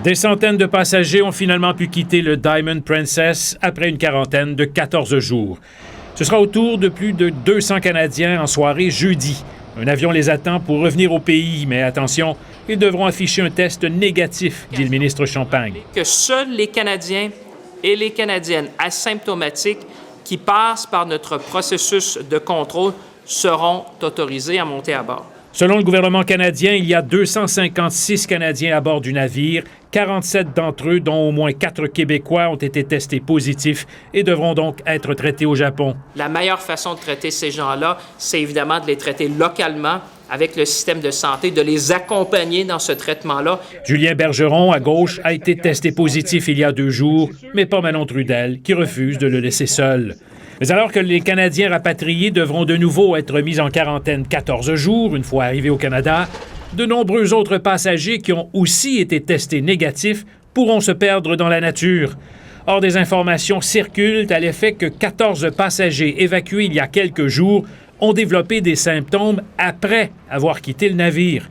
Des centaines de passagers ont finalement pu quitter le Diamond Princess après une quarantaine de 14 jours. Ce sera au tour de plus de 200 Canadiens en soirée jeudi. Un avion les attend pour revenir au pays, mais attention, ils devront afficher un test négatif, dit le ministre Champagne. Que seuls les Canadiens et les Canadiennes asymptomatiques qui passent par notre processus de contrôle seront autorisés à monter à bord. Selon le gouvernement canadien, il y a 256 Canadiens à bord du navire. 47 d'entre eux, dont au moins 4 Québécois, ont été testés positifs et devront donc être traités au Japon. La meilleure façon de traiter ces gens-là, c'est évidemment de les traiter localement avec le système de santé, de les accompagner dans ce traitement-là. Julien Bergeron, à gauche, a été testé positif il y a 2 jours, mais pas Manon Trudel, qui refuse de le laisser seul. Mais alors que les Canadiens rapatriés devront de nouveau être mis en quarantaine 14 jours une fois arrivés au Canada, de nombreux autres passagers qui ont aussi été testés négatifs pourront se perdre dans la nature. Or, des informations circulent à l'effet que 14 passagers évacués il y a quelques jours ont développé des symptômes après avoir quitté le navire.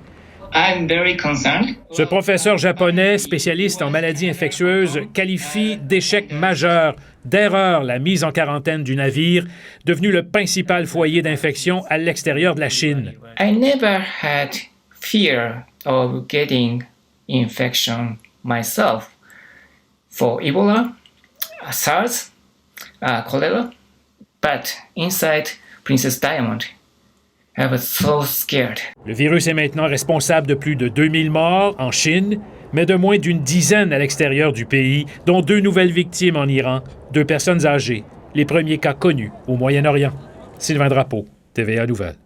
Ce professeur japonais, spécialiste en maladies infectieuses, qualifie d'échec majeur, d'erreur la mise en quarantaine du navire, devenu le principal foyer d'infection à l'extérieur de la Chine. I never had fear of getting infection myself for Ebola, SARS, cholera, but inside Princess Diamond, I was so scared. Le virus est maintenant responsable de plus de 2000 morts en Chine, mais de moins d'une dizaine à l'extérieur du pays, dont 2 nouvelles victimes en Iran, 2 personnes âgées, les premiers cas connus au Moyen-Orient. Sylvain Drapeau, TVA Nouvelles.